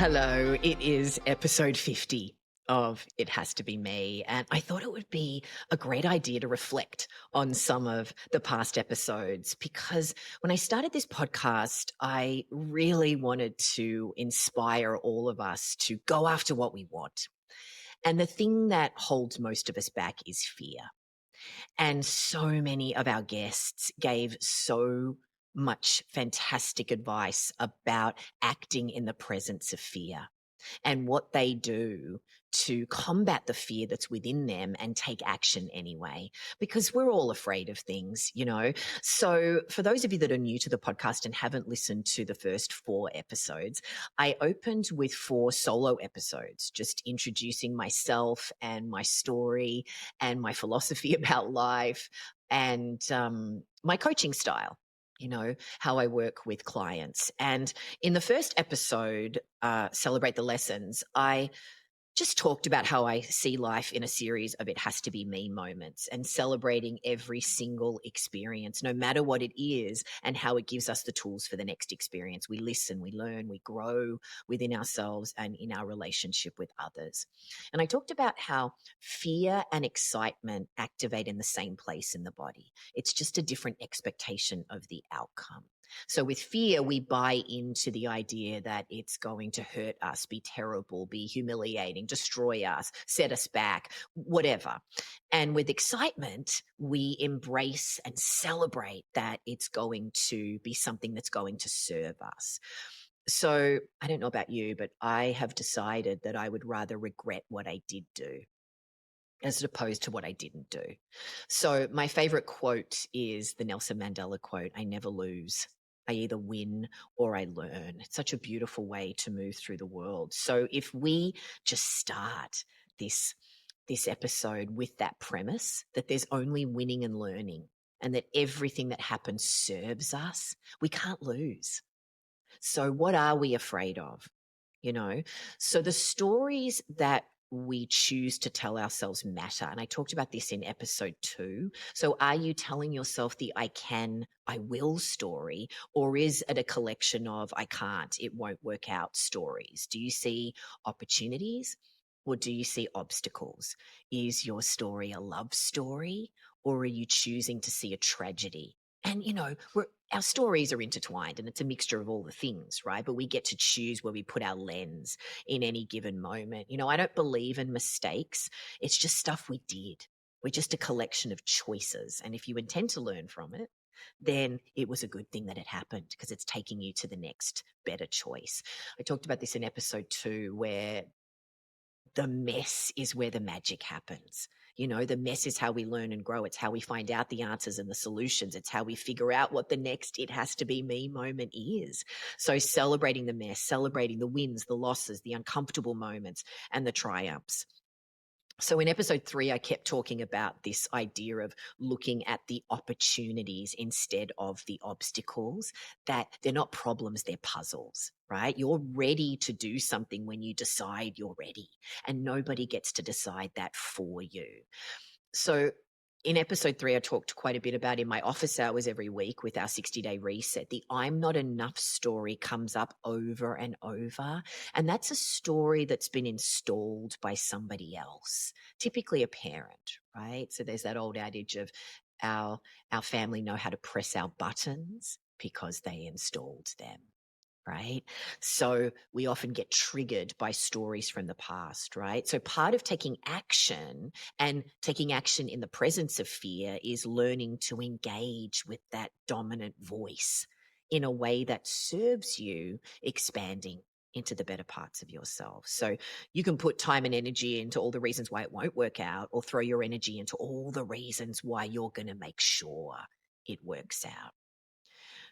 Hello, it is episode 50 of It Has to Be Me. And I thought it would be a great idea to reflect on some of the past episodes because when I started this podcast, I really wanted to inspire all of us to go after what we want. And the thing that holds most of us back is fear. And so many of our guests gave so much fantastic advice about acting in the presence of fear and what they do to combat the fear that's within them and take action anyway, because we're all afraid of things. So, for those of you that are new to the podcast and haven't listened to the first 4 episodes, I opened with 4 solo episodes, just introducing myself and my story and my philosophy about life and my coaching style. How I work with clients. And in the first episode, Celebrate the Lessons, I just talked about how I see life in a series of it has to be me moments and celebrating every single experience, no matter what it is, and how it gives us the tools for the next experience. We listen, we learn, we grow within ourselves and in our relationship with others. And I talked about how fear and excitement activate in the same place in the body. It's just a different expectation of the outcome. So with fear, we buy into the idea that it's going to hurt us, be terrible, be humiliating, destroy us, set us back, whatever. And with excitement, we embrace and celebrate that it's going to be something that's going to serve us. So I don't know about you, but I have decided that I would rather regret what I did do as opposed to what I didn't do. So my favorite quote is the Nelson Mandela quote, I never lose. I either win or I learn. It's such a beautiful way to move through the world. So if we just start this episode with that premise that there's only winning and learning and that everything that happens serves us, we can't lose. So what are we afraid of? you know so the stories that we choose to tell ourselves matter, and I talked about this in episode 2. So are you telling yourself the I will story, or is it a collection of I can't, it won't work out stories? Do you see opportunities or do you see obstacles? Is your story a love story, or are you choosing to see a tragedy? And our stories are intertwined and it's a mixture of all the things, right? But we get to choose where we put our lens in any given moment. I don't believe in mistakes. It's just stuff we did. We're just a collection of choices. And if you intend to learn from it, then it was a good thing that it happened because it's taking you to the next better choice. I talked about this in episode 2 where the mess is where the magic happens. The mess is how we learn and grow. It's how we find out the answers and the solutions. It's how we figure out what the next it has to be me moment is. So celebrating the mess, celebrating the wins, the losses, the uncomfortable moments, and the triumphs. So in episode 3, I kept talking about this idea of looking at the opportunities instead of the obstacles, that they're not problems, they're puzzles, right? You're ready to do something when you decide you're ready, and nobody gets to decide that for you. So in episode 3, I talked quite a bit about in my office hours every week with our 60-day reset. The I'm not enough story comes up over and over. And that's a story that's been installed by somebody else, typically a parent, right? So there's that old adage of our family know how to press our buttons because they installed them. Right. So we often get triggered by stories from the past, right? So part of taking action and taking action in the presence of fear is learning to engage with that dominant voice in a way that serves you expanding into the better parts of yourself. So you can put time and energy into all the reasons why it won't work out, or throw your energy into all the reasons why you're going to make sure it works out.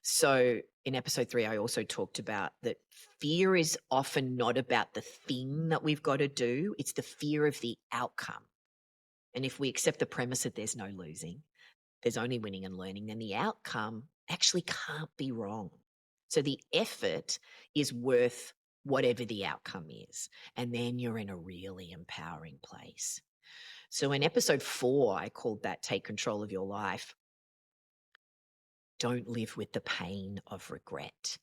So in episode 3, I also talked about that fear is often not about the thing that we've got to do. It's the fear of the outcome. And if we accept the premise that there's no losing, there's only winning and learning, then the outcome actually can't be wrong. So the effort is worth whatever the outcome is. And then you're in a really empowering place. So in episode 4, I called that Take Control of Your Life. Don't live with the pain of regret.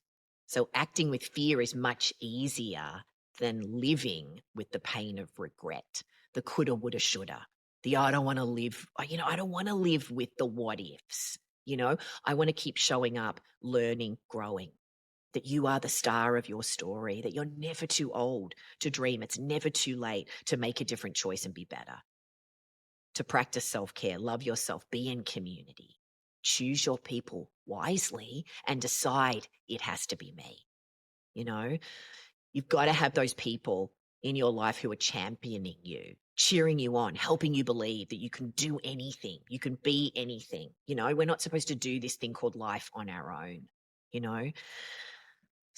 So acting with fear is much easier than living with the pain of regret, the coulda, woulda, shoulda. The I don't want to live, I don't want to live with the what ifs. I want to keep showing up, learning, growing. That you are the star of your story, that you're never too old to dream. It's never too late to make a different choice and be better. To practice self care, love yourself, be in community, choose your people wisely, and decide it has to be me. You know, you've got to have those people in your life who are championing you, cheering you on, helping you believe that you can do anything, you can be anything. We're not supposed to do this thing called life on our own, you know.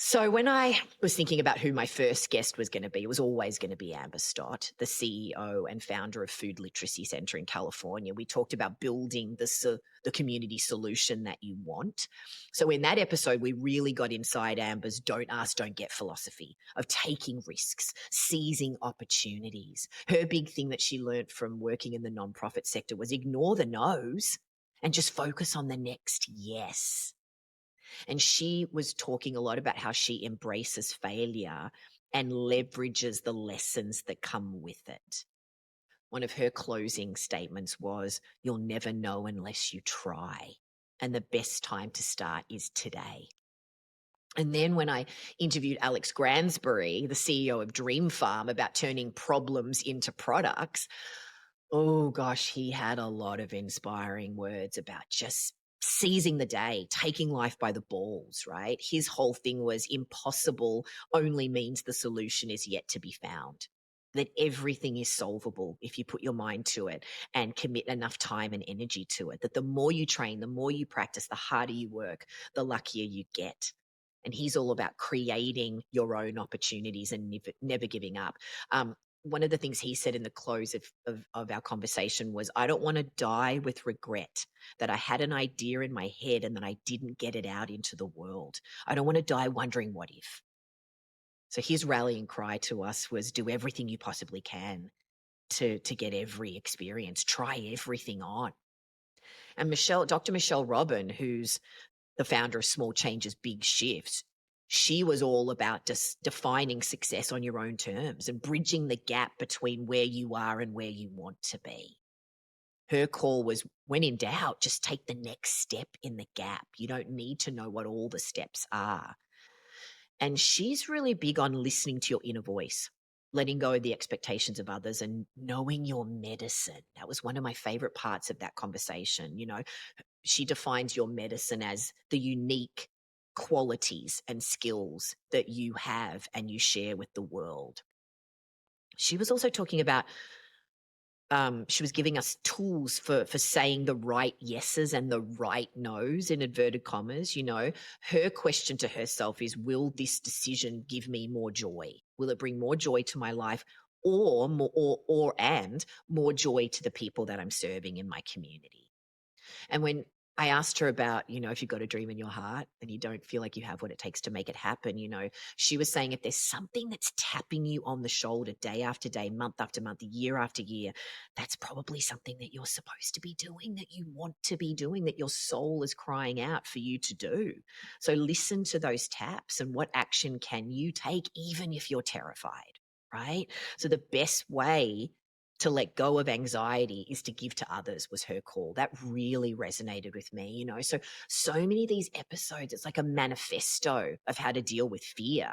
So when I was thinking about who my first guest was going to be, it was always going to be Amber Stott, the CEO and founder of Food Literacy Center in California. We talked about building the community solution that you want. So in that episode, we really got inside Amber's don't ask, don't get philosophy of taking risks, seizing opportunities. Her big thing that she learned from working in the nonprofit sector was ignore the no's and just focus on the next yes. And she was talking a lot about how she embraces failure and leverages the lessons that come with it. One of her closing statements was, "You'll never know unless you try. And the best time to start is today." And then when I interviewed Alex Gransbury, the CEO of Dream Farm, about turning problems into products, oh gosh, he had a lot of inspiring words about just seizing the day, taking life by the balls, right? His whole thing was impossible only means the solution is yet to be found. That everything is solvable if you put your mind to it and commit enough time and energy to it. That the more you train, the more you practice, the harder you work, the luckier you get. And he's all about creating your own opportunities and never giving up. One of the things he said in the close of our conversation was, I don't want to die with regret that I had an idea in my head and that I didn't get it out into the world. I don't want to die wondering what if. So his rallying cry to us was, do everything you possibly can to get every experience, try everything on. And Dr. Michelle Robin, who's the founder of Small Changes, Big Shifts, she was all about just defining success on your own terms and bridging the gap between where you are and where you want to be. Her call was, when in doubt, just take the next step in the gap. You don't need to know what all the steps are. And she's really big on listening to your inner voice, letting go of the expectations of others and knowing your medicine. That was one of my favorite parts of that conversation. She defines your medicine as the unique qualities and skills that you have and you share with the world. She was also talking about, she was giving us tools for saying the right yeses and the right nos in inverted commas. Her question to herself is, will this decision give me more joy? Will it bring more joy to my life or more joy to the people that I'm serving in my community? And when I asked her about, if you've got a dream in your heart and you don't feel like you have what it takes to make it happen, she was saying, if there's something that's tapping you on the shoulder day after day, month after month, year after year, that's probably something that you're supposed to be doing, that you want to be doing, that your soul is crying out for you to do. So listen to those taps and what action can you take, even if you're terrified, right? So the best way to let go of anxiety is to give to others, was her call. That really resonated with me, So many of these episodes, it's like a manifesto of how to deal with fear.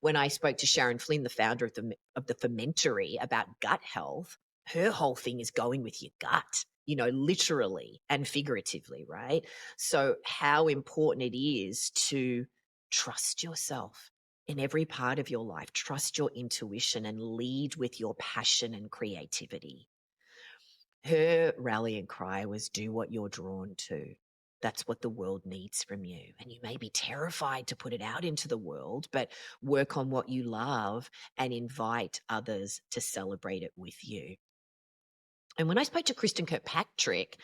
When I spoke to Sharon Flynn, the founder of the Fermentory, about gut health, her whole thing is going with your gut, literally and figuratively, right? So how important it is to trust yourself in every part of your life. Trust your intuition and lead with your passion and creativity. Her rallying cry was, do what you're drawn to. That's what the world needs from you. And you may be terrified to put it out into the world, but work on what you love and invite others to celebrate it with you. And when I spoke to Kristen Kirkpatrick,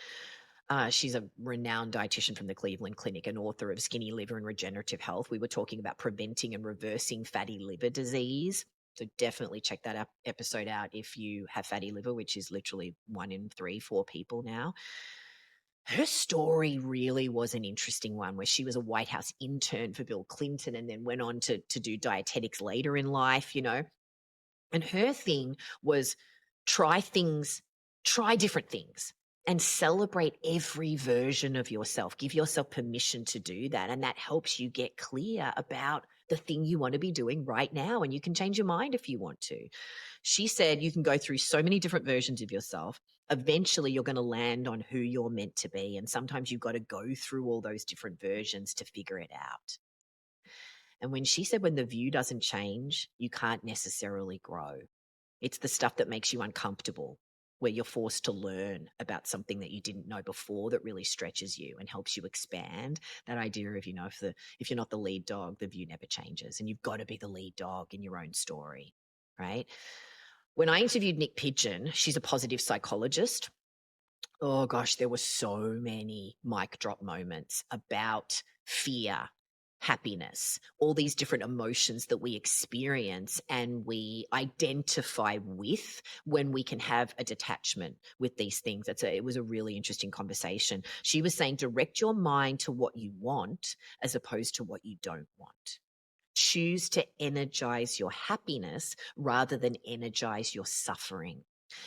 she's a renowned dietitian from the Cleveland Clinic and author of Skinny Liver and Regenerative Health. We were talking about preventing and reversing fatty liver disease. So definitely check that episode out if you have fatty liver, which is literally 1 in 3, 4 people now. Her story really was an interesting one where she was a White House intern for Bill Clinton and then went on to do dietetics later in life, you know. And her thing was try things, try different things and celebrate every version of yourself. Give yourself permission to do that. And that helps you get clear about the thing you want to be doing right now. And you can change your mind if you want to. She said you can go through so many different versions of yourself. Eventually, you're going to land on who you're meant to be. And sometimes you've got to go through all those different versions to figure it out. And when she said, when the view doesn't change, you can't necessarily grow. It's the stuff that makes you uncomfortable, where you're forced to learn about something that you didn't know before that really stretches you and helps you expand. That idea of, you know, if you're not the lead dog, the view never changes. And you've got to be the lead dog in your own story, right? When I interviewed Nick Pigeon, she's a positive psychologist. Oh gosh, there were so many mic drop moments about fear, happiness, all these different emotions that we experience and we identify with when we can have a detachment with these things. It was a really interesting conversation. She was saying, direct your mind to what you want as opposed to what you don't want. Choose to energize your happiness rather than energize your suffering.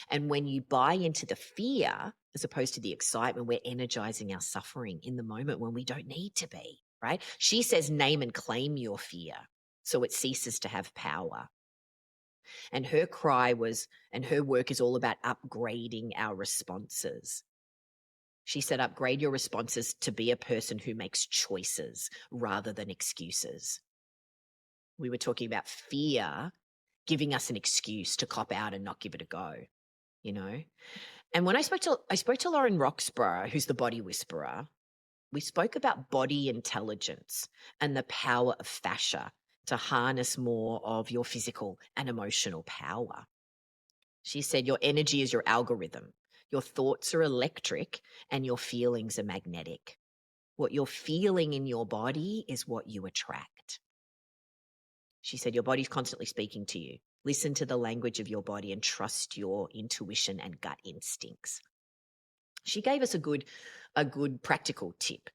And when you buy into the fear, as opposed to the excitement, we're energizing our suffering in the moment when we don't need to be, right? She says, name and claim your fear so it ceases to have power. And her cry was, and her work is all about upgrading our responses. She said, upgrade your responses to be a person who makes choices rather than excuses. We were talking about fear giving us an excuse to cop out and not give it a go, you know? And when I spoke to Lauren Roxburgh, who's the body whisperer, we spoke about body intelligence and the power of fascia to harness more of your physical and emotional power. She said, your energy is your algorithm. Your thoughts are electric and your feelings are magnetic. What you're feeling in your body is what you attract. She said, your body's constantly speaking to you. Listen to the language of your body and trust your intuition and gut instincts. She gave us a good practical tip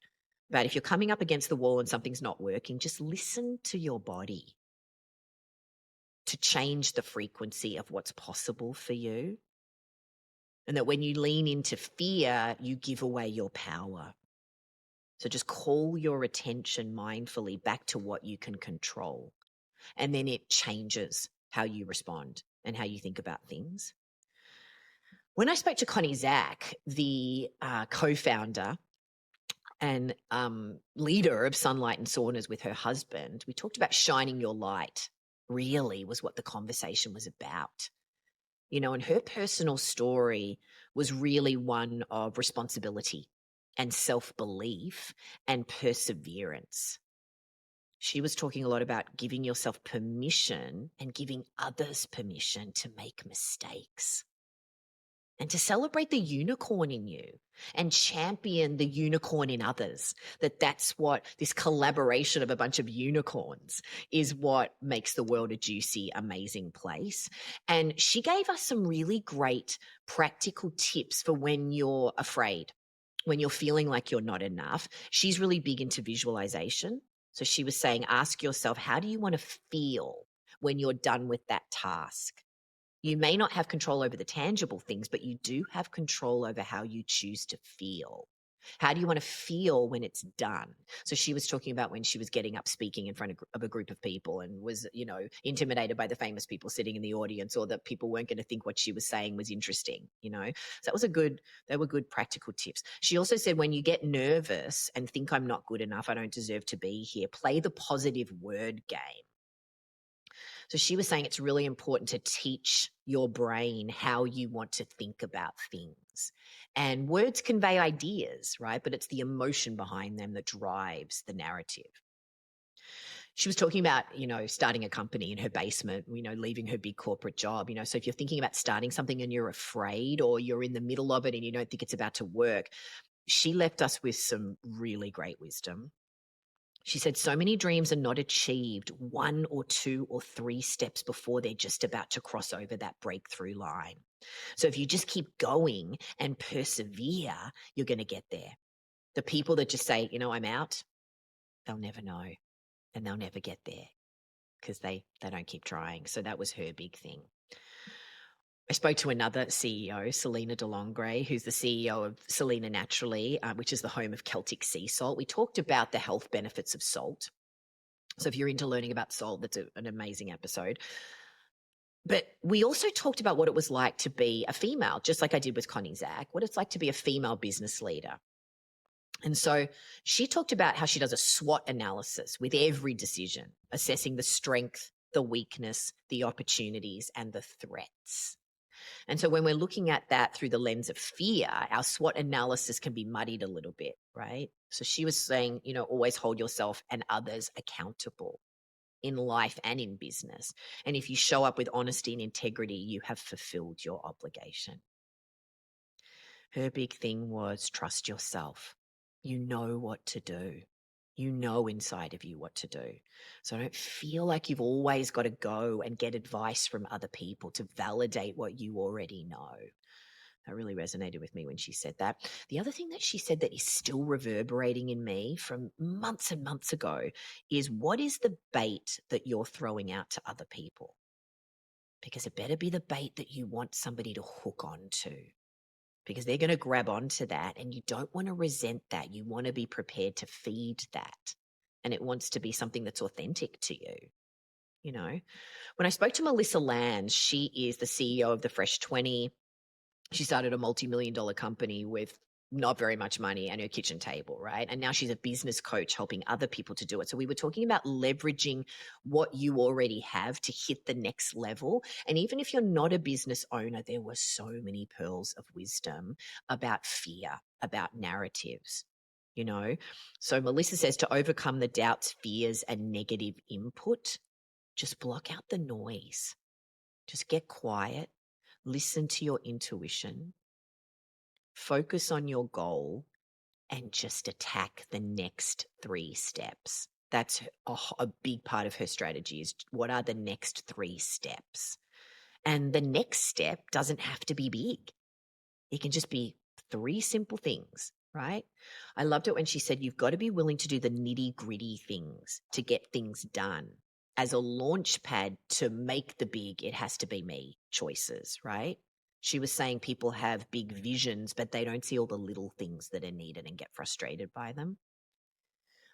about if you're coming up against the wall and something's not working, just listen to your body to change the frequency of what's possible for you. And that when you lean into fear, you give away your power. So just call your attention mindfully back to what you can control. And then it changes how you respond and how you think about things. When I spoke to Connie Zach, the co-founder and leader of Sunlight and Saunas with her husband, we talked about shining your light, really was what the conversation was about. You know, and her personal story was really one of responsibility and self-belief and perseverance. She was talking a lot about giving yourself permission and giving others permission to make mistakes and to celebrate the unicorn in you and champion the unicorn in others. That's what this collaboration of a bunch of unicorns is, what makes the world a juicy, amazing place. And she gave us some really great practical tips for when you're afraid, when you're feeling like you're not enough. She's really big into visualization. So she was saying, ask yourself, how do you want to feel when you're done with that task? You may not have control over the tangible things, but you do have control over how you choose to feel. How do you want to feel when it's done? So she was talking about when she was getting up speaking in front of a group of people and was, you know, intimidated by the famous people sitting in the audience, or that people weren't going to think what she was saying was interesting, you know. So they were good practical tips. She also said, when you get nervous and think I'm not good enough, I don't deserve to be here, play the positive word game. So she was saying it's really important to teach your brain how you want to think about things. And words convey ideas, right? But it's the emotion behind them that drives the narrative. She was talking about, you know, starting a company in her basement, you know, leaving her big corporate job, you know. So if you're thinking about starting something and you're afraid, or you're in the middle of it and you don't think it's about to work, she left us with some really great wisdom. She said, so many dreams are not achieved one or two or three steps before they're just about to cross over that breakthrough line. So if you just keep going and persevere, you're going to get there. The people that just say, I'm out, they'll never know and they'll never get there because they don't keep trying. So that was her big thing. I spoke to another CEO, Selena DeLongre, who's the CEO of Selena Naturally, which is the home of Celtic sea salt. We talked about the health benefits of salt. So if you're into learning about salt, that's an amazing episode. But we also talked about what it was like to be a female, just like I did with Connie Zach, what it's like to be a female business leader. And so she talked about how she does a SWOT analysis with every decision, assessing the strength, the weakness, the opportunities, and the threats. And so when we're looking at that through the lens of fear, our SWOT analysis can be muddied a little bit, right? So she was saying, always hold yourself and others accountable in life and in business. And if you show up with honesty and integrity, you have fulfilled your obligation. Her big thing was trust yourself. You know what to do. You know inside of you what to do. So don't feel like you've always got to go and get advice from other people to validate what you already know. That really resonated with me when she said that. The other thing that she said that is still reverberating in me from months and months ago is, what is the bait that you're throwing out to other people? Because it better be the bait that you want somebody to hook onto, because they're going to grab onto that and you don't want to resent that. You want to be prepared to feed that. And it wants to be something that's authentic to you. When I spoke to Melissa Lands, she is the CEO of the Fresh 20. She started a multi-million-dollar company with not very much money and her kitchen table, right? And now she's a business coach helping other people to do it. So we were talking about leveraging what you already have to hit the next level. And even if you're not a business owner, there were so many pearls of wisdom about fear, about narratives. So Melissa says, to overcome the doubts, fears, and negative input, just block out the noise. Just get quiet, listen to your intuition, focus on your goal, and just attack the next 3 steps. That's a big part of her strategy, is what are the next 3 steps? And the next step doesn't have to be big. It can just be 3 simple things, right? I loved it when she said, you've got to be willing to do the nitty-gritty things to get things done. As a launch pad to make the big, it has to be me choices, right? She was saying people have big visions, but they don't see all the little things that are needed and get frustrated by them.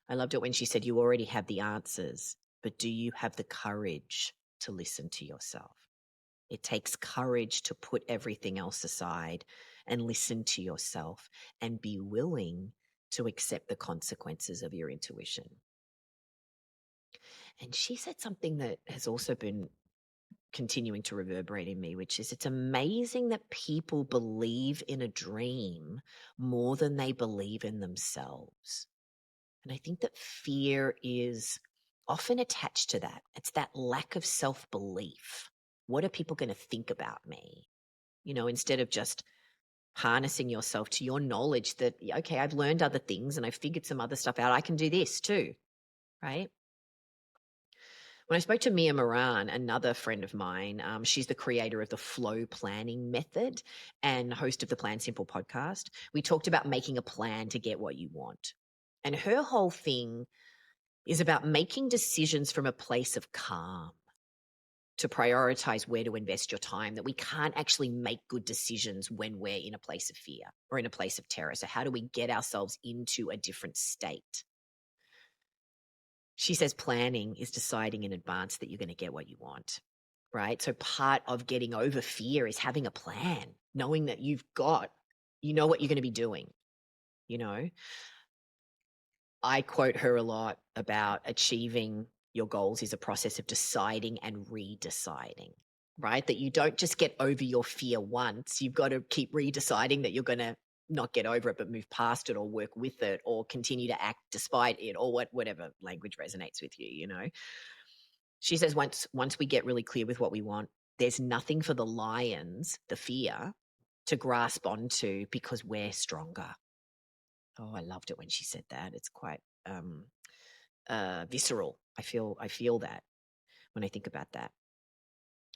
I loved it when she said, you already have the answers, but do you have the courage to listen to yourself? It takes courage to put everything else aside and listen to yourself and be willing to accept the consequences of your intuition. And she said something that has also been continuing to reverberate in me, which is, it's amazing that people believe in a dream more than they believe in themselves. And I think that fear is often attached to that. It's that lack of self-belief. What are people going to think about me? Instead of just harnessing yourself to your knowledge that, okay, I've learned other things and I've figured some other stuff out. I can do this too, right? When I spoke to Mia Moran, another friend of mine, she's the creator of the flow planning method and host of the Plan Simple podcast. We talked about making a plan to get what you want. And her whole thing is about making decisions from a place of calm, to prioritize where to invest your time, that we can't actually make good decisions when we're in a place of fear or in a place of terror. So how do we get ourselves into a different state? She says planning is deciding in advance that you're going to get what you want, right? So part of getting over fear is having a plan, knowing that you know what you're going to be doing. I quote her a lot about achieving your goals is a process of deciding and redeciding, right? That you don't just get over your fear once. You've got to keep redeciding that you're going to not get over it, but move past it or work with it or continue to act despite it, or whatever language resonates with you, She says once we get really clear with what we want, there's nothing for the lions, the fear, to grasp onto because we're stronger. Oh, I loved it when she said that. It's quite visceral. I feel that when I think about that.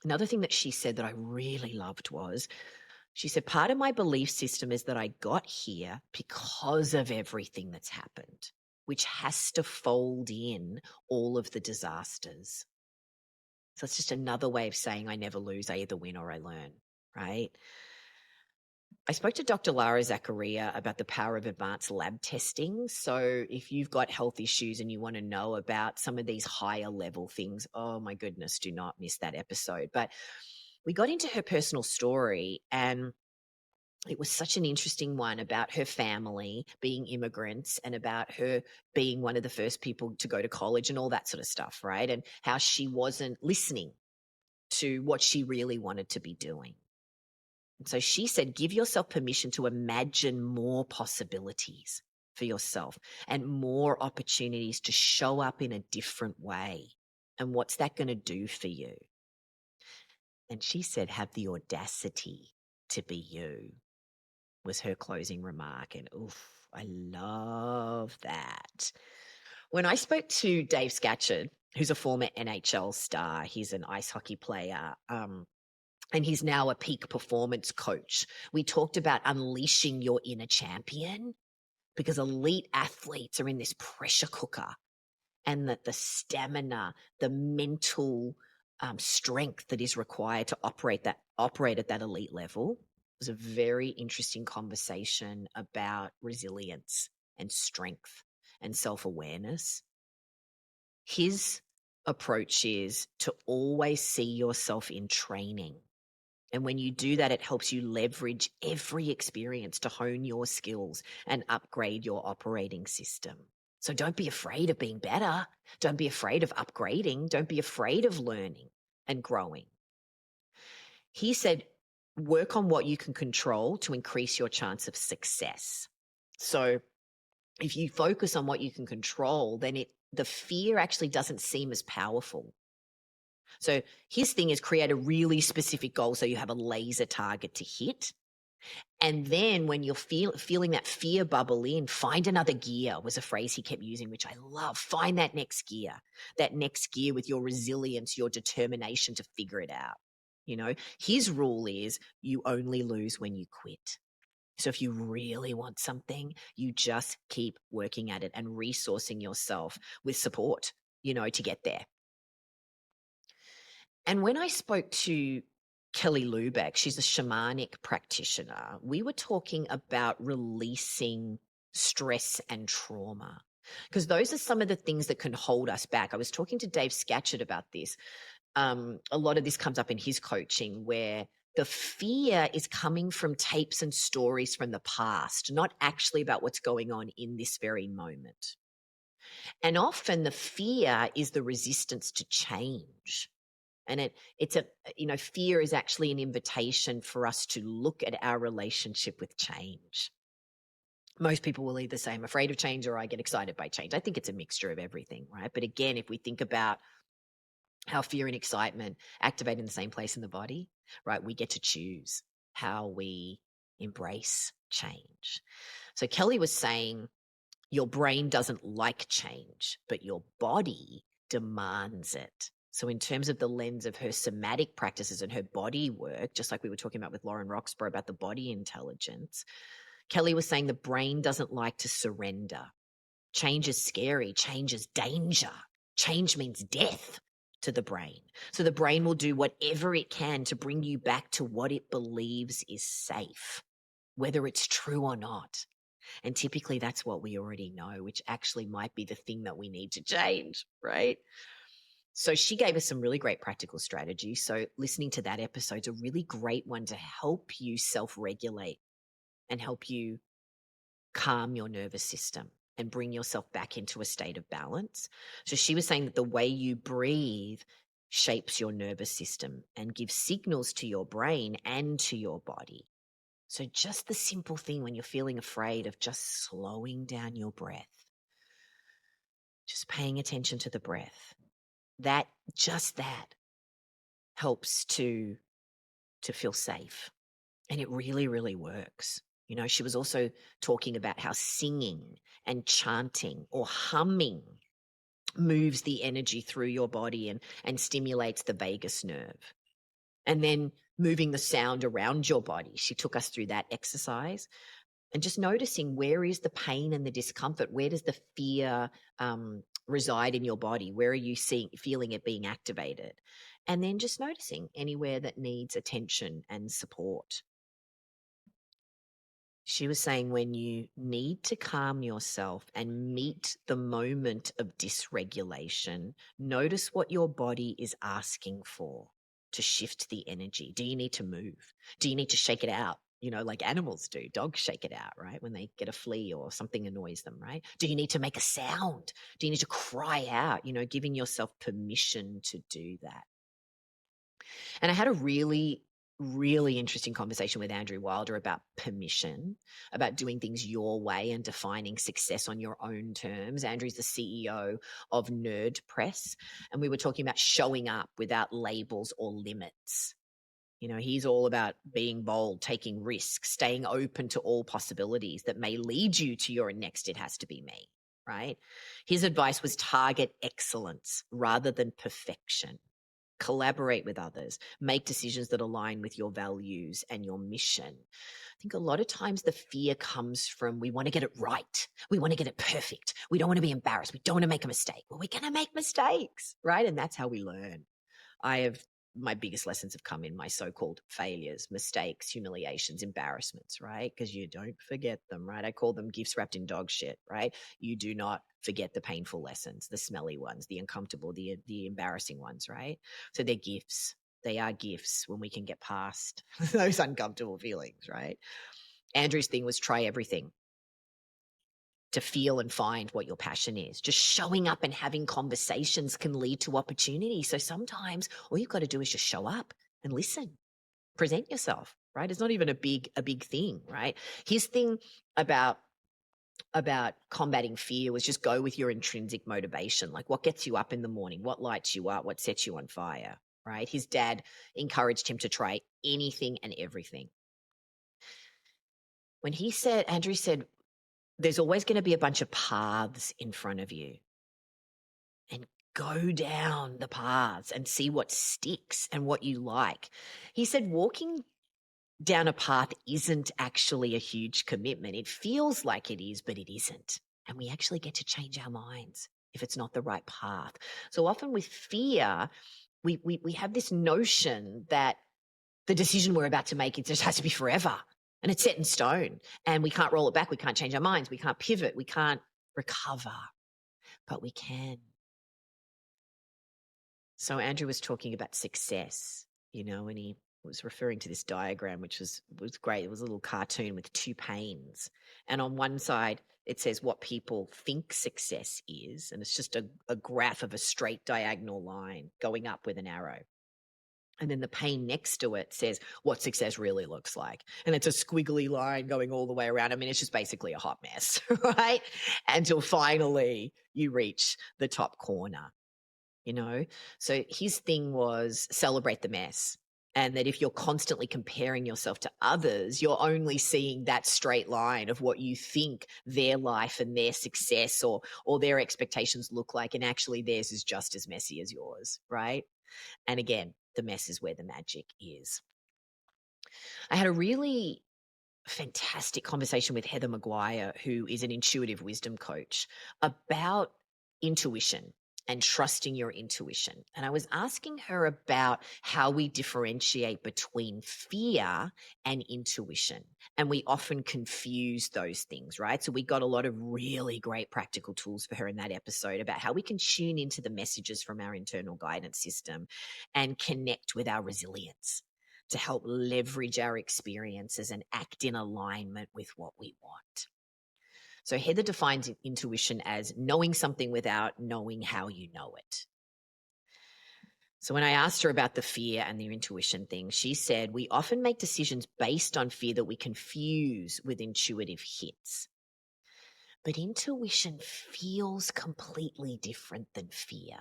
Another thing that she said that I really loved was she said, part of my belief system is that I got here because of everything that's happened, which has to fold in all of the disasters. So it's just another way of saying I never lose. I either win or I learn, right? I spoke to Dr. Lara Zakaria about the power of advanced lab testing. So if you've got health issues and you want to know about some of these higher level things, oh my goodness, do not miss that episode. But we got into her personal story, and it was such an interesting one about her family being immigrants and about her being one of the first people to go to college and all that sort of stuff, right? And how she wasn't listening to what she really wanted to be doing. And so she said, give yourself permission to imagine more possibilities for yourself and more opportunities to show up in a different way. And what's that going to do for you? And she said, have the audacity to be you, was her closing remark. And oof, I love that. When I spoke to Dave Scatchard, who's a former NHL star, he's an ice hockey player, and he's now a peak performance coach. We talked about unleashing your inner champion because elite athletes are in this pressure cooker, and that the stamina, the mental strength that is required to operate at that elite level. It was a very interesting conversation about resilience and strength and self-awareness. His approach is to always see yourself in training. And when you do that, it helps you leverage every experience to hone your skills and upgrade your operating system. So don't be afraid of being better. Don't be afraid of upgrading. Don't be afraid of learning and growing. He said, work on what you can control to increase your chance of success. So if you focus on what you can control, then the fear actually doesn't seem as powerful. So his thing is create a really specific goal so you have a laser target to hit. And then when you're feeling that fear bubble in, find another gear was a phrase he kept using, which I love. Find that next gear with your resilience, your determination to figure it out. You know, his rule is you only lose when you quit. So if you really want something, you just keep working at it and resourcing yourself with support, to get there. And when I spoke to Kelly Lubeck, she's a shamanic practitioner, we were talking about releasing stress and trauma, because those are some of the things that can hold us back. I was talking to Dave Scatchard about this. A lot of this comes up in his coaching, where the fear is coming from tapes and stories from the past, not actually about what's going on in this very moment. And often the fear is the resistance to change. And fear is actually an invitation for us to look at our relationship with change. Most people will either say, I'm afraid of change, or I get excited by change. I think it's a mixture of everything, right? But again, if we think about how fear and excitement activate in the same place in the body, right, we get to choose how we embrace change. So Kelly was saying, your brain doesn't like change, but your body demands it. So in terms of the lens of her somatic practices and her body work, just like we were talking about with Lauren Roxburgh about the body intelligence, Kelly was saying the brain doesn't like to surrender. Change is scary. Change is danger. Change means death to the brain. So the brain will do whatever it can to bring you back to what it believes is safe, whether it's true or not. And typically that's what we already know, which actually might be the thing that we need to change, right? So she gave us some really great practical strategies. So listening to that episode is a really great one to help you self-regulate and help you calm your nervous system and bring yourself back into a state of balance. So she was saying that the way you breathe shapes your nervous system and gives signals to your brain and to your body. So just the simple thing when you're feeling afraid of just slowing down your breath, just paying attention to the breath, that helps to feel safe. And it really, really works. She was also talking about how singing and chanting or humming moves the energy through your body and stimulates the vagus nerve. And then moving the sound around your body. She took us through that exercise and just noticing, where is the pain and the discomfort? Where does the fear reside in your body? Where are you feeling it being activated? And then just noticing anywhere that needs attention and support. She was saying, when you need to calm yourself and meet the moment of dysregulation, notice what your body is asking for to shift the energy. Do you need to move? Do you need to shake it out? Like animals do. Dogs shake it out, right? When they get a flea or something annoys them, right? Do you need to make a sound? Do you need to cry out? Giving yourself permission to do that. And I had a really, really interesting conversation with Andrew Wilder about permission, about doing things your way and defining success on your own terms. Andrew's the CEO of Nerd Press, and we were talking about showing up without labels or limits. He's all about being bold, taking risks, staying open to all possibilities that may lead you to your next "it has to be me," right? His advice was target excellence rather than perfection. Collaborate with others, make decisions that align with your values and your mission. I think a lot of times the fear comes from, we want to get it right. We want to get it perfect. We don't want to be embarrassed. We don't want to make a mistake. Well, we're going to make mistakes, right? And that's how we learn. My biggest lessons have come in my so-called failures, mistakes, humiliations, embarrassments, right? Because you don't forget them, right? I call them gifts wrapped in dog shit, right? You do not forget the painful lessons, the smelly ones, the uncomfortable, the embarrassing ones, right? So they're gifts. They are gifts when we can get past those uncomfortable feelings, right? Andrew's thing was try everything to feel and find what your passion is. Just showing up and having conversations can lead to opportunity. So sometimes all you've got to do is just show up and listen, present yourself, right? It's not even a big thing, right? His thing about combating fear was just go with your intrinsic motivation. Like, what gets you up in the morning? What lights you up? What sets you on fire, right? His dad encouraged him to try anything and everything. When Andrew said, there's always going to be a bunch of paths in front of you, and go down the paths and see what sticks and what you like. He said walking down a path isn't actually a huge commitment. It feels like it is, but it isn't. And we actually get to change our minds if it's not the right path. So often with fear, we have this notion that the decision we're about to make, it just has to be forever. And it's set in stone. And we can't roll it back. We can't change our minds. We can't pivot. We can't recover. But we can. So Andrew was talking about success, and he was referring to this diagram, which was great. It was a little cartoon with two panes. And on one side, it says what people think success is. And it's just a graph of a straight diagonal line going up with an arrow. And then the pane next to it says what success really looks like. And it's a squiggly line going all the way around. I mean, it's just basically a hot mess, right? Until finally you reach the top corner. So his thing was celebrate the mess. And that if you're constantly comparing yourself to others, you're only seeing that straight line of what you think their life and their success or their expectations look like. And actually theirs is just as messy as yours, right? And again, the mess is where the magic is. I had a really fantastic conversation with Heather Maguire, who is an intuitive wisdom coach, about intuition and trusting your intuition. And I was asking her about how we differentiate between fear and intuition. And we often confuse those things, right? So we got a lot of really great practical tools for her in that episode about how we can tune into the messages from our internal guidance system and connect with our resilience to help leverage our experiences and act in alignment with what we want. So Heather defines intuition as knowing something without knowing how you know it. So when I asked her about the fear and the intuition thing, she said, we often make decisions based on fear that we confuse with intuitive hits. But intuition feels completely different than fear.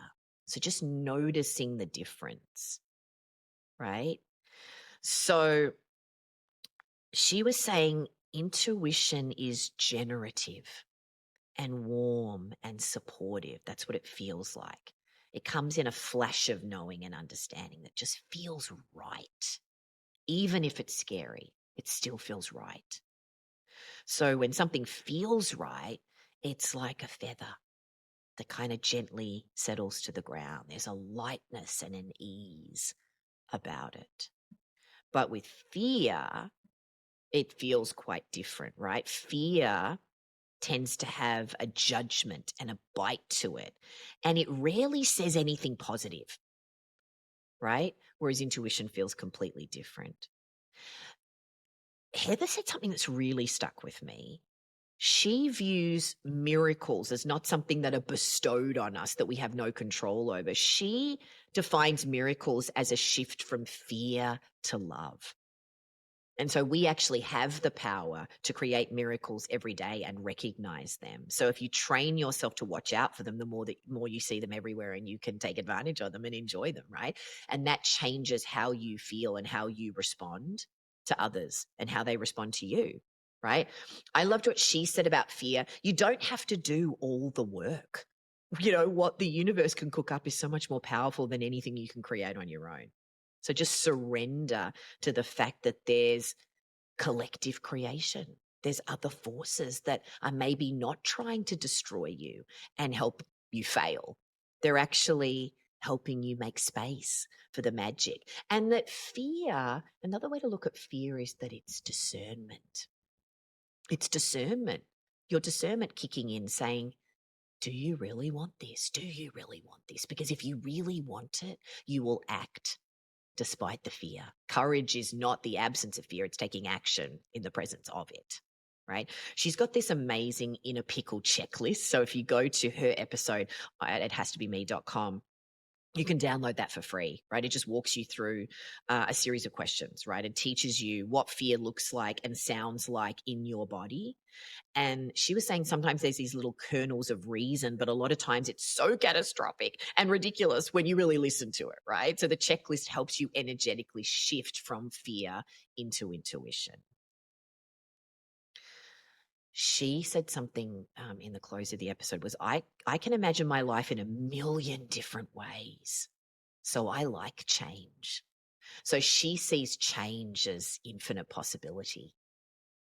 So just noticing the difference, right? So she was saying intuition is generative and warm and supportive. That's what it feels like. It comes in a flash of knowing and understanding that just feels right. Even if it's scary, it still feels right. So when something feels right, it's like a feather that kind of gently settles to the ground. There's a lightness and an ease about it. But with fear, it feels quite different, right? Fear tends to have a judgment and a bite to it, and it rarely says anything positive, right? Whereas intuition feels completely different. Heather said something that's really stuck with me. She views miracles as not something that are bestowed on us that we have no control over. She defines miracles as a shift from fear to love. And so we actually have the power to create miracles every day and recognize them. So if you train yourself to watch out for them, the more you see them everywhere and you can take advantage of them and enjoy them, right? And that changes how you feel and how you respond to others and how they respond to you, right? I loved what she said about fear. You don't have to do all the work. You know, what the universe can cook up is so much more powerful than anything you can create on your own. So just surrender to the fact that there's collective creation. There's other forces that are maybe not trying to destroy you and help you fail. They're actually helping you make space for the magic. And that fear, another way to look at fear is that it's discernment. It's discernment. Your discernment kicking in saying, do you really want this? Do you really want this? Because if you really want it, you will act despite the fear. Courage is not the absence of fear, it's taking action in the presence of it, right? She's got this amazing inner pickle checklist. So if you go to her episode at ithastobeme.com, you can download that for free, right? It just walks you through a series of questions, right? It teaches you what fear looks like and sounds like in your body. And she was saying sometimes there's these little kernels of reason, but a lot of times it's so catastrophic and ridiculous when you really listen to it, right? So the checklist helps you energetically shift from fear into intuition. She said something in the close of the episode was, I can imagine my life in a million different ways. So I like change. So she sees change as infinite possibility.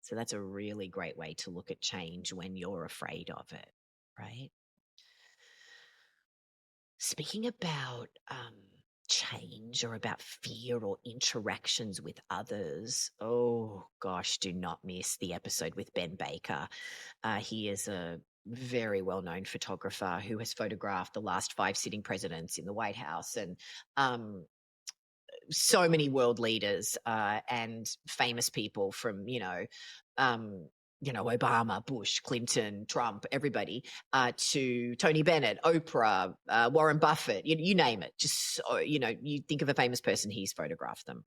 So that's a really great way to look at change when you're afraid of it, right? Speaking about change or about fear or interactions with others, oh gosh, do not miss the episode with Ben Baker. He is a very well-known photographer who has photographed the last 5 sitting presidents in the White House and so many world leaders and famous people from, Obama, Bush, Clinton, Trump, everybody, to Tony Bennett, Oprah, Warren Buffett, you name it. Just, you think of a famous person, he's photographed them.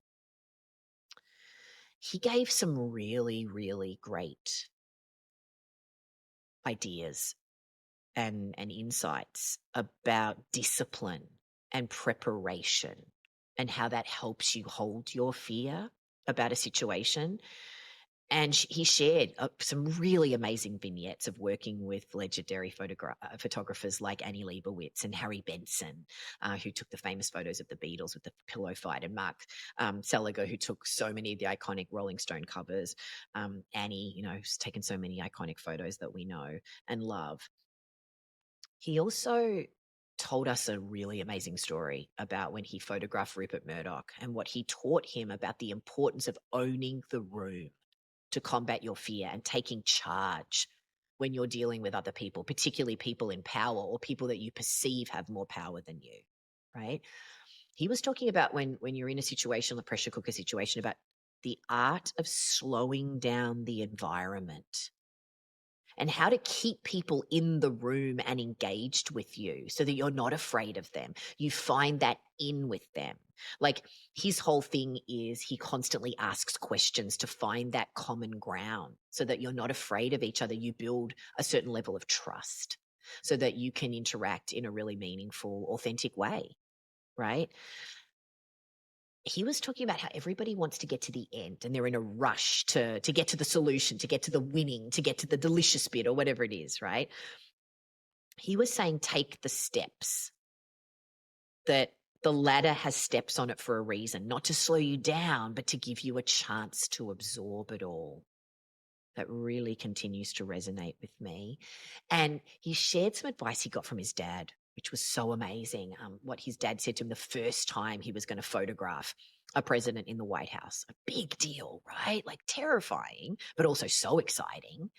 He gave some really, really great ideas and insights about discipline and preparation and how that helps you hold your fear about a situation. And he shared some really amazing vignettes of working with legendary photographers like Annie Leibovitz and Harry Benson, who took the famous photos of the Beatles with the pillow fight, and Mark Seliger, who took so many of the iconic Rolling Stone covers. Annie, has taken so many iconic photos that we know and love. He also told us a really amazing story about when he photographed Rupert Murdoch and what he taught him about the importance of owning the room to combat your fear and taking charge when you're dealing with other people, particularly people in power or people that you perceive have more power than you, right? He was talking about when you're in a situation, a pressure cooker situation, about the art of slowing down the environment and how to keep people in the room and engaged with you so that you're not afraid of them. You find that in with them. Like his whole thing is he constantly asks questions to find that common ground so that you're not afraid of each other. You build a certain level of trust so that you can interact in a really meaningful, authentic way, right? He was talking about how everybody wants to get to the end and they're in a rush to get to the solution, to get to the winning, to get to the delicious bit or whatever it is, right? he was saying take the steps, that the ladder has steps on it for a reason, not to slow you down, but to give you a chance to absorb it all. That really continues to resonate with me. And he shared some advice he got from his dad, which was so amazing. What his dad said to him the first time he was going to photograph a president in the White House. A big deal, right? Like terrifying, but also so exciting.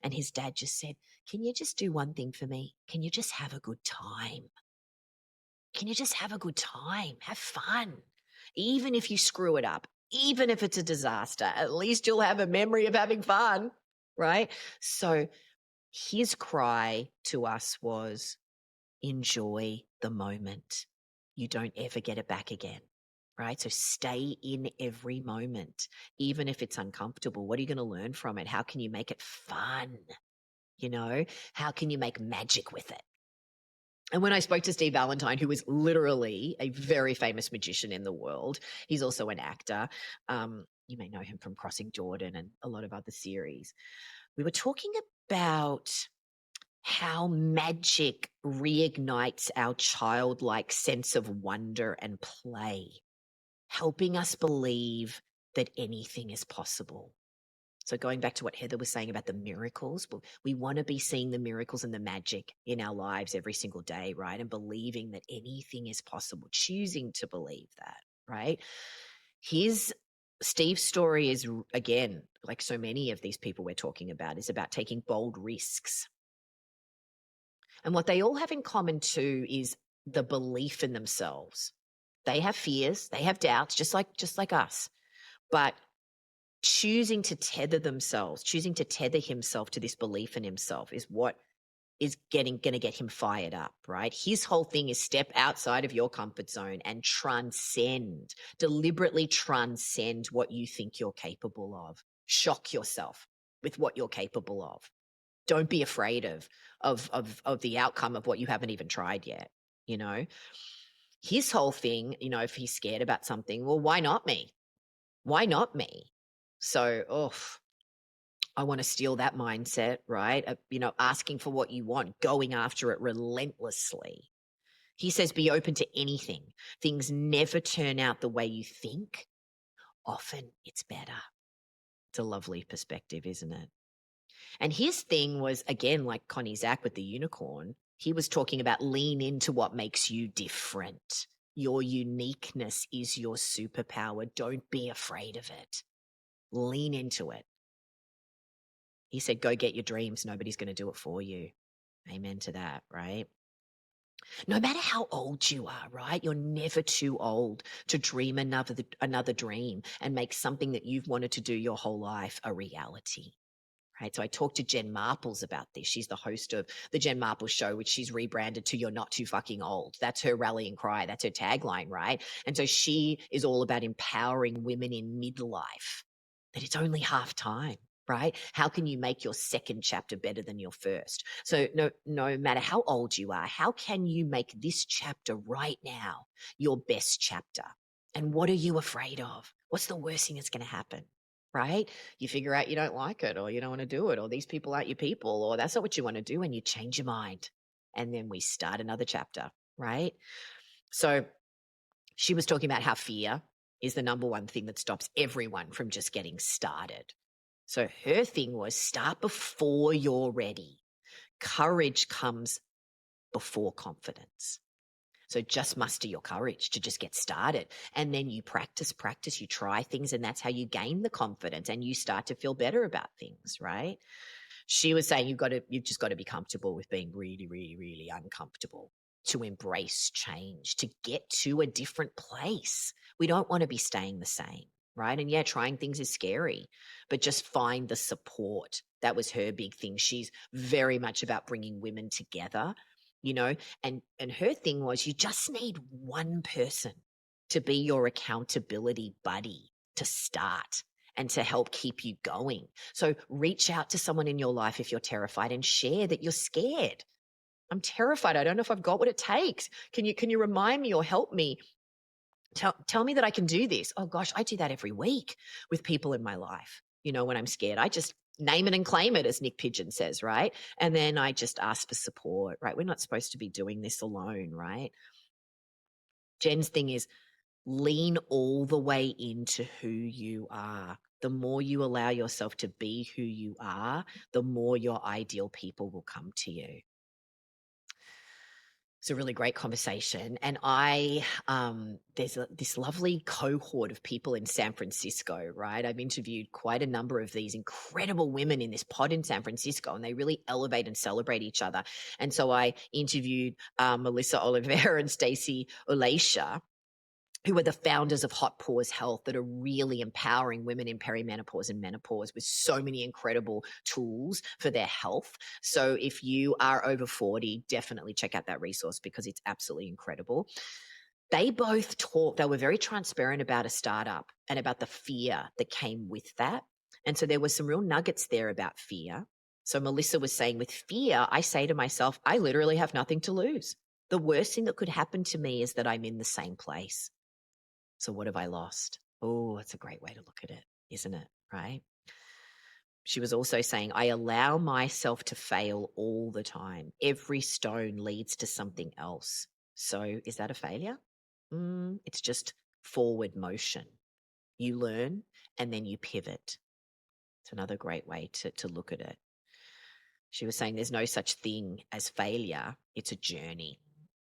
And his dad just said, can you just do one thing for me? Can you just have a good time? Can you just have a good time? Have fun. Even if you screw it up, even if it's a disaster, at least you'll have a memory of having fun, right? So his cry to us was enjoy the moment. You don't ever get it back again, right? So stay in every moment, even if it's uncomfortable. What are you going to learn from it? How can you make it fun? How can you make magic with it? And when I spoke to Steve Valentine, who is literally a very famous magician in the world, he's also an actor. You may know him from Crossing Jordan and a lot of other series. We were talking about how magic reignites our childlike sense of wonder and play, helping us believe that anything is possible. So going back to what Heather was saying about the miracles, we want to be seeing the miracles and the magic in our lives every single day, right? And believing that anything is possible, choosing to believe that, right? Steve's story is, again, like so many of these people we're talking about, is about taking bold risks. And what they all have in common too is the belief in themselves. They have fears, they have doubts, just like us. But choosing to tether themselves, choosing to tether himself to this belief in himself is what is going to get him fired up, right? His whole thing is step outside of your comfort zone and deliberately transcend what you think you're capable of. Shock yourself with what you're capable of. Don't be afraid of the outcome of what you haven't even tried yet, His whole thing, if he's scared about something, well, why not me? Why not me? So, I want to steal that mindset, right? Asking for what you want, going after it relentlessly. He says, be open to anything. Things never turn out the way you think. Often it's better. It's a lovely perspective, isn't it? And his thing was, again, like Connie Zach with the unicorn, he was talking about lean into what makes you different. Your uniqueness is your superpower. Don't be afraid of it. Lean into it. He said, go get your dreams. Nobody's going to do it for you. Amen to that, right? No matter how old you are, right? You're never too old to dream another dream and make something that you've wanted to do your whole life a reality. Right. So I talked to Jen Marples about this. She's the host of the Jen Marples Show, which she's rebranded to You're Not Too Fucking Old. That's her rallying cry. That's her tagline, right? And so she is all about empowering women in midlife, that it's only half time, right? How can you make your second chapter better than your first? So no matter how old you are, how can you make this chapter right now your best chapter? And what are you afraid of? What's the worst thing that's going to happen? Right? You figure out you don't like it, or you don't want to do it, or these people aren't your people, or that's not what you want to do, and you change your mind. And then we start another chapter, right? So she was talking about how fear is the number one thing that stops everyone from just getting started. So her thing was start before you're ready. Courage comes before confidence. So just muster your courage to just get started. And then you practice, you try things, and that's how you gain the confidence and you start to feel better about things, right? She was saying you've just got to be comfortable with being really, really, really uncomfortable, to embrace change, to get to a different place. We don't want to be staying the same, right? And yeah, trying things is scary, but just find the support. That was her big thing. She's very much about bringing women together, and her thing was you just need one person to be your accountability buddy to start and to help keep you going. So reach out to someone in your life if you're terrified and share that you're scared. I'm terrified. I don't know if I've got what it takes. Can you remind me or help me? Tell me that I can do this. Oh gosh, I do that every week with people in my life. When I'm scared, I just name it and claim it, as Nick Pigeon says, right? And then I just ask for support, right? We're not supposed to be doing this alone, right? Jen's thing is lean all the way into who you are. The more you allow yourself to be who you are, the more your ideal people will come to you. It's a really great conversation. And there's this lovely cohort of people in San Francisco, right? I've interviewed quite a number of these incredible women in this pod in San Francisco, and they really elevate and celebrate each other. And so I interviewed Melissa Oliveira and Stacey Olacia, who are the founders of Hot Pause Health, that are really empowering women in perimenopause and menopause with so many incredible tools for their health. So if you are over 40, definitely check out that resource because it's absolutely incredible. They both talked, they were very transparent about a startup and about the fear that came with that. And so there were some real nuggets there about fear. So Melissa was saying, with fear, I say to myself, I literally have nothing to lose. The worst thing that could happen to me is that I'm in the same place. So what have I lost? Oh, that's a great way to look at it, isn't it? Right? She was also saying, I allow myself to fail all the time. Every stone leads to something else. So is that a failure? It's just forward motion. You learn and then you pivot. It's another great way to look at it. She was saying there's no such thing as failure. It's a journey.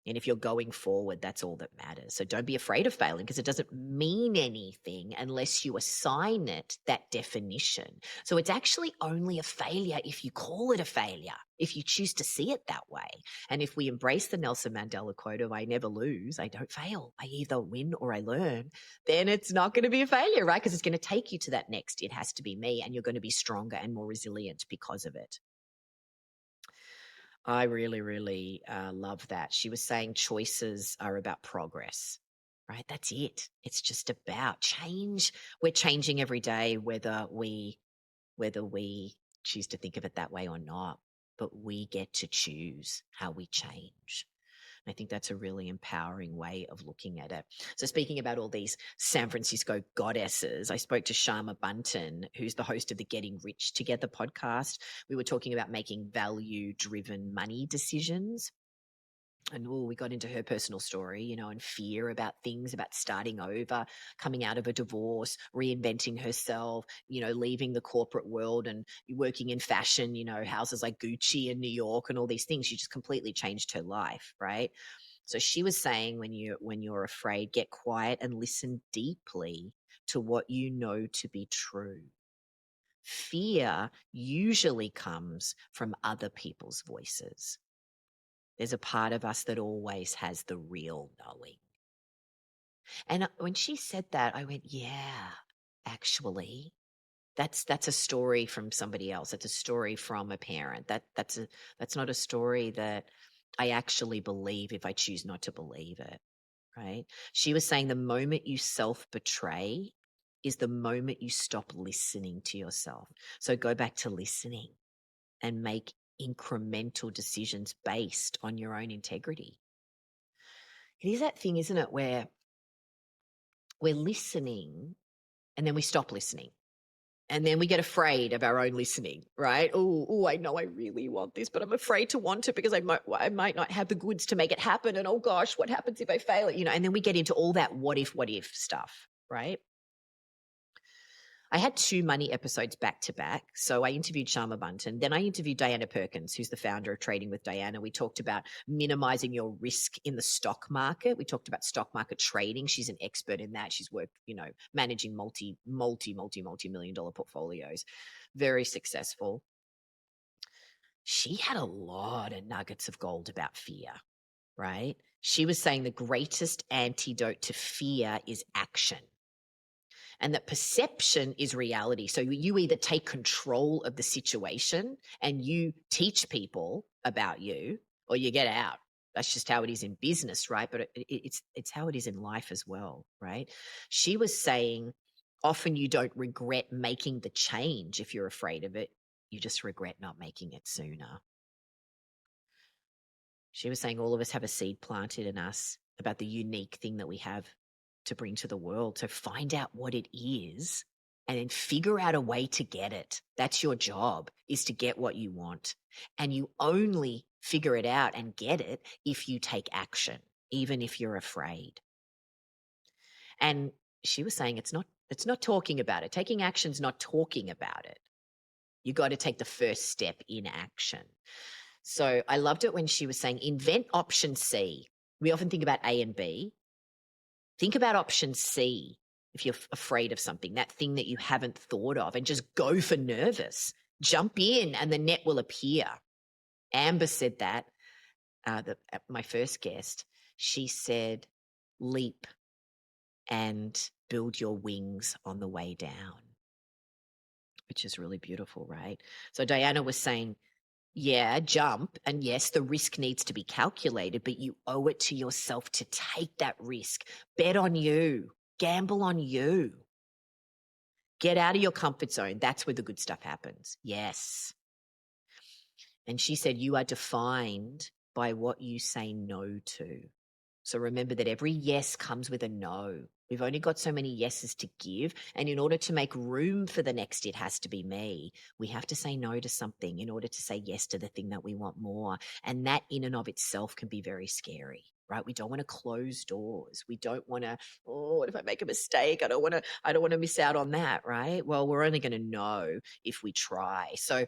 And if you're going forward, that's all that matters. So don't be afraid of failing because it doesn't mean anything unless you assign it that definition. So it's actually only a failure if you call it a failure, if you choose to see it that way. And if we embrace the Nelson Mandela quote of I never lose, I don't fail, I either win or I learn, then it's not going to be a failure, right? Because it's going to take you to that next, it has to be me, and you're going to be stronger and more resilient because of it. I really, really love that. She was saying choices are about progress, right? That's it. It's just about change. We're changing every day, whether we choose to think of it that way or not. But we get to choose how we change. I think that's a really empowering way of looking at it. So speaking about all these San Francisco goddesses, I spoke to Sharma Bunton, who's the host of the Getting Rich Together podcast. We were talking about making value-driven money decisions. And we got into her personal story, and fear about things, about starting over, coming out of a divorce, reinventing herself, leaving the corporate world and working in fashion, houses like Gucci in New York and all these things. She just completely changed her life, right? So she was saying when you're afraid, get quiet and listen deeply to what you know to be true. Fear usually comes from other people's voices. There's a part of us that always has the real knowing. And when she said that, I went, yeah, actually, that's a story from somebody else. That's a story from a parent. That's not a story that I actually believe if I choose not to believe it, right? She was saying the moment you self-betray is the moment you stop listening to yourself. So go back to listening and make incremental decisions based on your own integrity. It is that thing, isn't it, where we're listening and then we stop listening. And then we get afraid of our own listening, right? Oh, I know I really want this, but I'm afraid to want it because I might not have the goods to make it happen. And oh gosh, what happens if I fail it? And then we get into all that what if stuff, right? I had 2 money episodes back to back. So I interviewed Sharma Bunton. Then I interviewed Diana Perkins, who's the founder of Trading with Diana. We talked about minimizing your risk in the stock market. We talked about stock market trading. She's an expert in that. She's worked, managing multi-million dollar portfolios. Very successful. She had a lot of nuggets of gold about fear, right? She was saying the greatest antidote to fear is action. And that perception is reality. So you either take control of the situation and you teach people about you, or you get out. That's just how it is in business, right? But it's how it is in life as well, right? She was saying often you don't regret making the change if you're afraid of it. You just regret not making it sooner. She was saying all of us have a seed planted in us about the unique thing that we have to bring to the world. So find out what it is and then figure out a way to get it. That's your job, is to get what you want. And you only figure it out and get it if you take action, even if you're afraid. And she was saying it's not talking about it. Taking action's not talking about it. You got to take the first step in action. So I loved it when she was saying, invent option C. We often think about A and B. Think about option C if you're afraid of something, that thing that you haven't thought of, and just go for nervous. Jump in and the net will appear. Amber said that, my first guest. She said, leap and build your wings on the way down, which is really beautiful, right? So Diana was saying, yeah, jump. And yes, the risk needs to be calculated, but you owe it to yourself to take that risk. Bet on you. Gamble on you. Get out of your comfort zone. That's where the good stuff happens. Yes. And she said, you are defined by what you say no to. So remember that every yes comes with a no. We've only got so many yeses to give. And in order to make room for the next, it has to be me. We have to say no to something in order to say yes to the thing that we want more. And that in and of itself can be very scary, right? We don't want to close doors. We don't want to, oh, what if I make a mistake? I don't want to miss out on that, right? Well, we're only going to know if we try. So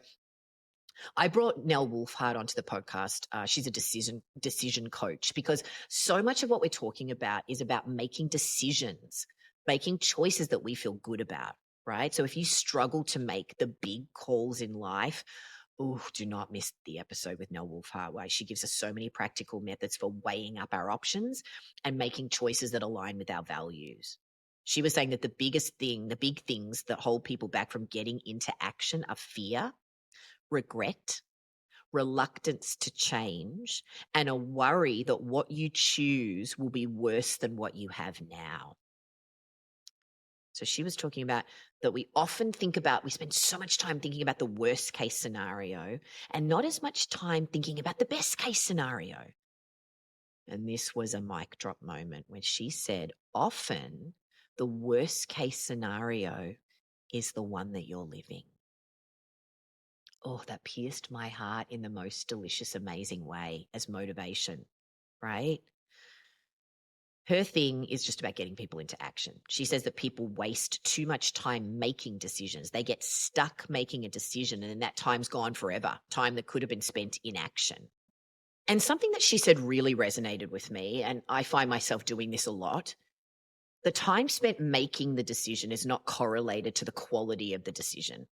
I brought Nell Wolfhard onto the podcast. She's a decision coach, because so much of what we're talking about is about making decisions, making choices that we feel good about, right? So if you struggle to make the big calls in life, do not miss the episode with Nell Wolfhard, where she gives us so many practical methods for weighing up our options and making choices that align with our values. She was saying that the big things that hold people back from getting into action are fear, regret, reluctance to change, and a worry that what you choose will be worse than what you have now. So she was talking about that we spend so much time thinking about the worst case scenario and not as much time thinking about the best case scenario. And this was a mic drop moment when she said, often the worst case scenario is the one that you're living. Oh, that pierced my heart in the most delicious, amazing way as motivation, right? Her thing is just about getting people into action. She says that people waste too much time making decisions. They get stuck making a decision, and then that time's gone forever, time that could have been spent in action. And something that she said really resonated with me, and I find myself doing this a lot. The time spent making the decision is not correlated to the quality of the decision.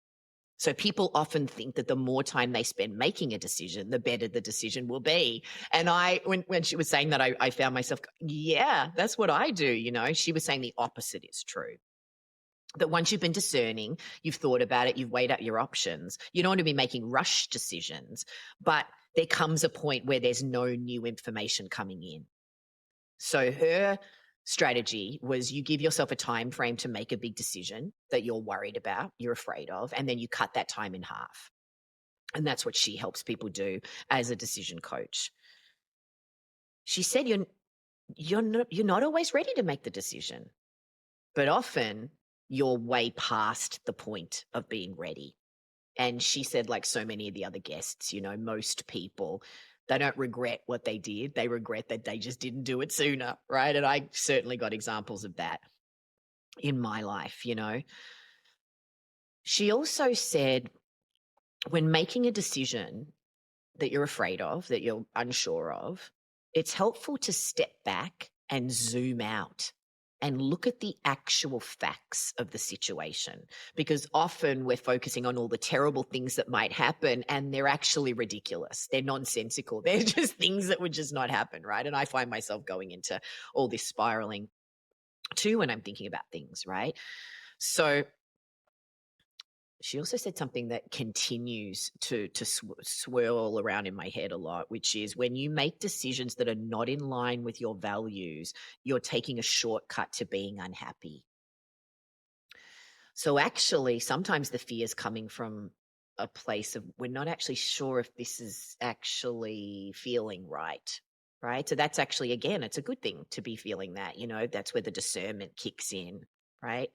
So people often think that the more time they spend making a decision, the better the decision will be. And when she was saying that, I found myself, yeah, that's what I do. She was saying the opposite is true. That once you've been discerning, you've thought about it, you've weighed out your options, you don't want to be making rush decisions, but there comes a point where there's no new information coming in. So her strategy was, you give yourself a time frame to make a big decision that you're worried about, you're afraid of, and then you cut that time in half. And that's what she helps people do as a decision coach. She said you're not always ready to make the decision, but often you're way past the point of being ready. And she said, like so many of the other guests, most people, they don't regret what they did. They regret that they just didn't do it sooner, right? And I certainly got examples of that in my life. She also said, when making a decision that you're afraid of, that you're unsure of, it's helpful to step back and zoom out and look at the actual facts of the situation, because often we're focusing on all the terrible things that might happen, and they're actually ridiculous. They're nonsensical. They're just things that would just not happen, right? And I find myself going into all this spiraling too when I'm thinking about things, right? So she also said something that continues to swirl around in my head a lot, which is, when you make decisions that are not in line with your values, you're taking a shortcut to being unhappy. So actually, sometimes the fear is coming from a place of, we're not actually sure if this is actually feeling right. Right. So that's actually, again, it's a good thing to be feeling that, that's where the discernment kicks in. Right.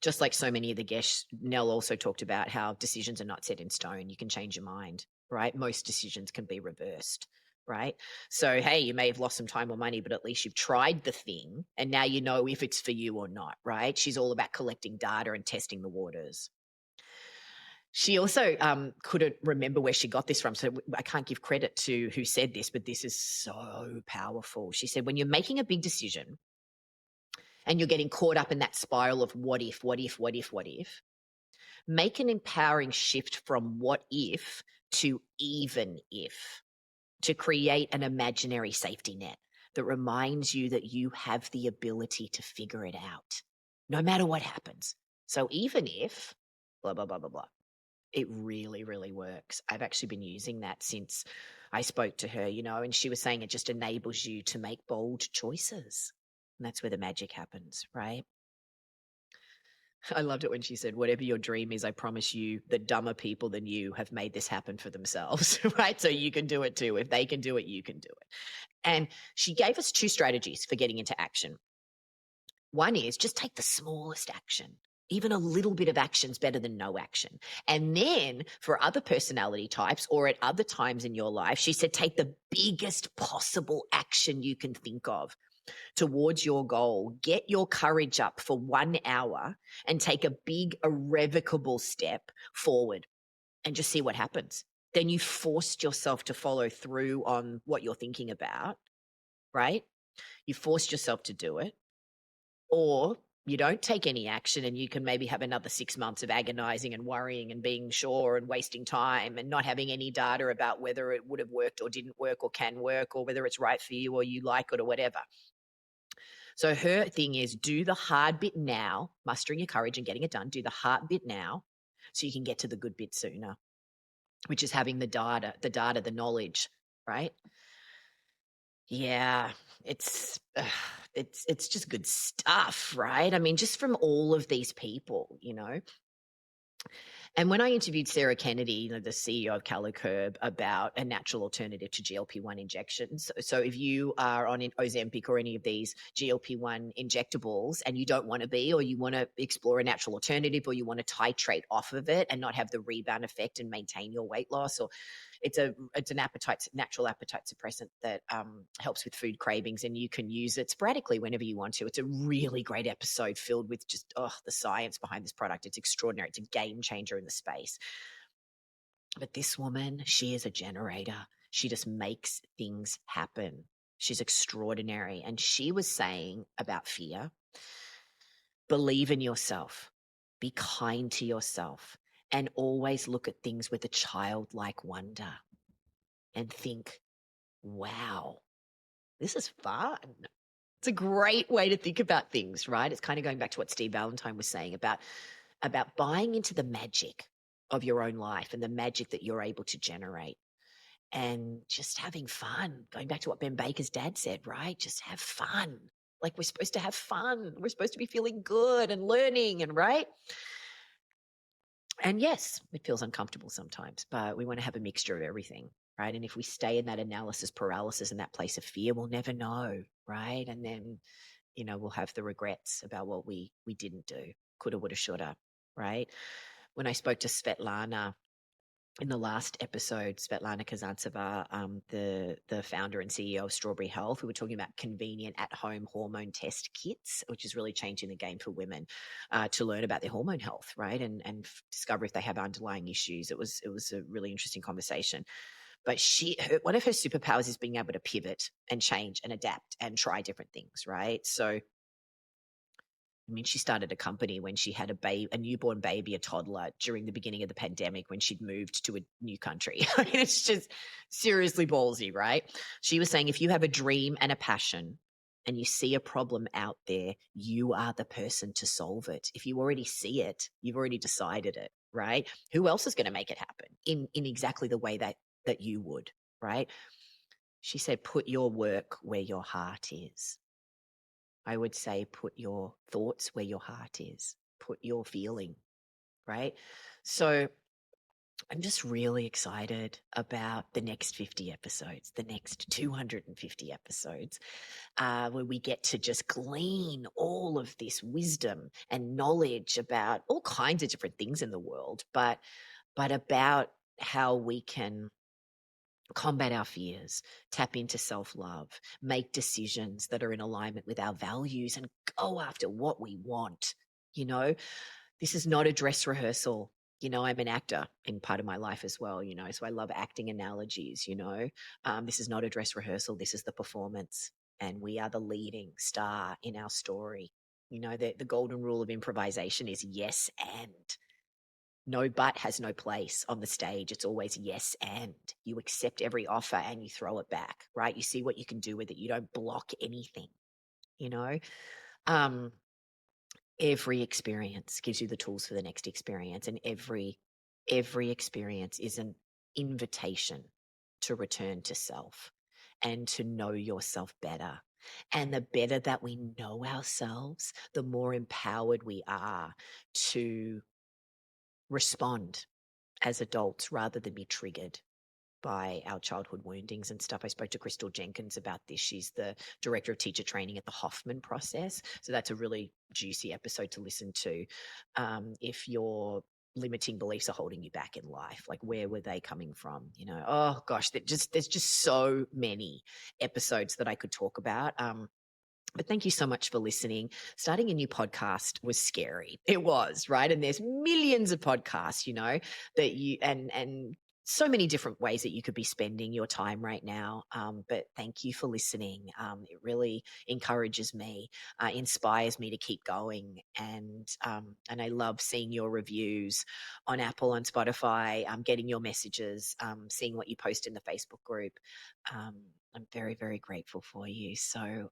Just like so many of the guests, Nell also talked about how decisions are not set in stone. You can change your mind, right? Most decisions can be reversed, right? So, hey, you may have lost some time or money, but at least you've tried the thing and now you know if it's for you or not, right? She's all about collecting data and testing the waters. She also couldn't remember where she got this from. So I can't give credit to who said this, but this is so powerful. She said, when you're making a big decision and you're getting caught up in that spiral of what if, what if, what if, what if, make an empowering shift from what if to even if, to create an imaginary safety net that reminds you that you have the ability to figure it out no matter what happens. So even if blah, blah, blah, blah, blah. It really, really works. I've actually been using that since I spoke to her, and she was saying it just enables you to make bold choices. And that's where the magic happens, right? I loved it when she said, whatever your dream is, I promise you that dumber people than you have made this happen for themselves, right? So you can do it too. If they can do it, you can do it. And she gave us 2 strategies for getting into action. One is just take the smallest action. Even a little bit of action is better than no action. And then for other personality types or at other times in your life, she said, take the biggest possible action you can think of towards your goal. Get your courage up for 1 hour and take a big irrevocable step forward and just see what happens. Then you forced yourself to follow through on what you're thinking about, right? You forced yourself to do it. Or you don't take any action and you can maybe have another 6 months of agonizing and worrying and being sure and wasting time and not having any data about whether it would have worked or didn't work or can work or whether it's right for you or you like it or whatever. So her thing is do the hard bit now, mustering your courage and getting it done. Do the hard bit now so you can get to the good bit sooner, which is having the data, the knowledge, right? Yeah, it's just good stuff, right? I mean, just from all of these people. And when I interviewed Sarah Kennedy, the CEO of CaloCurb, about a natural alternative to GLP-1 injections. So if you are on Ozempic or any of these GLP-1 injectables and you don't want to be, or you want to explore a natural alternative, or you want to titrate off of it and not have the rebound effect and maintain your weight loss, or it's an natural appetite suppressant that helps with food cravings, and you can use it sporadically whenever you want to. It's a really great episode filled with just the science behind this product. It's extraordinary. It's a game changer in the space. But this woman, she is a generator. She just makes things happen. She's extraordinary. And she was saying about fear, believe in yourself, be kind to yourself, and always look at things with a childlike wonder and think, wow, this is fun. It's a great way to think about things, right? It's kind of going back to what Steve Valentine was saying about buying into the magic of your own life and the magic that you're able to generate and just having fun. Going back to what Ben Baker's dad said, right? Just have fun. Like we're supposed to have fun. We're supposed to be feeling good and learning and right. And yes, it feels uncomfortable sometimes, but we want to have a mixture of everything, right? And if we stay in that analysis paralysis and that place of fear, we'll never know, right? And then, we'll have the regrets about what we didn't do, coulda, woulda, shoulda, right? When I spoke to Svetlana in the last episode, Svetlana Kazantseva, the founder and CEO of Strawberry Health, we were talking about convenient at-home hormone test kits, which is really changing the game for women to learn about their hormone health, right, and discover if they have underlying issues. It was a really interesting conversation. But one of her superpowers is being able to pivot and change and adapt and try different things, right? So she started a company when she had a newborn baby, a toddler, during the beginning of the pandemic when she'd moved to a new country. It's just seriously ballsy, right? She was saying, if you have a dream and a passion and you see a problem out there, you are the person to solve it. If you already see it, you've already decided it, right? Who else is going to make it happen in exactly the way that you would, right? She said, put your work where your heart is. I would say put your thoughts where your heart is, put your feeling, right? So I'm just really excited about the next 50 episodes, the next 250 episodes, where we get to just glean all of this wisdom and knowledge about all kinds of different things in the world, but about how we can combat our fears, tap into self-love, make decisions that are in alignment with our values, and go after what we want. You know, this is not a dress rehearsal. I'm an actor in part of my life as well, so I love acting analogies. This is not a dress rehearsal. This is the performance, and we are the leading star in our story. The golden rule of improvisation is yes and. No but has no place on the stage. It's always yes and. You accept every offer and you throw it back, right? You see what you can do with it. You don't block anything, you know? Um, every experience gives you the tools for the next experience, and every experience is an invitation to return to self and to know yourself better. And the better that we know ourselves, the more empowered we are to respond as adults rather than be triggered by our childhood woundings and stuff. I spoke to Crystal Jenkins about this. She's the director of teacher training at the Hoffman process. So that's a really juicy episode to listen to. If your limiting beliefs are holding you back in life, like where were they coming from? Oh gosh, there's just so many episodes that I could talk about. But thank you so much for listening. Starting a new podcast was scary. It was, right? And there's millions of podcasts, that and so many different ways that you could be spending your time right now. But thank you for listening. It really encourages me, inspires me to keep going. And I love seeing your reviews on Apple and Spotify, getting your messages, seeing what you post in the Facebook group. I'm very, very grateful for you. So,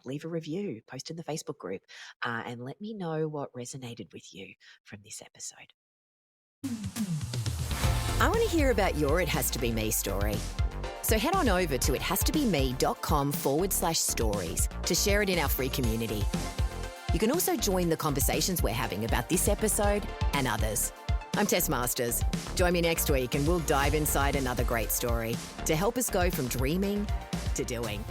leave a review, post in the Facebook group, and let me know what resonated with you from this episode. I want to hear about your It Has to Be Me story. So head on over to ithastobeme.com/stories to share it in our free community. You can also join the conversations we're having about this episode and others. I'm Tess Masters. Join me next week and we'll dive inside another great story to help us go from dreaming to doing.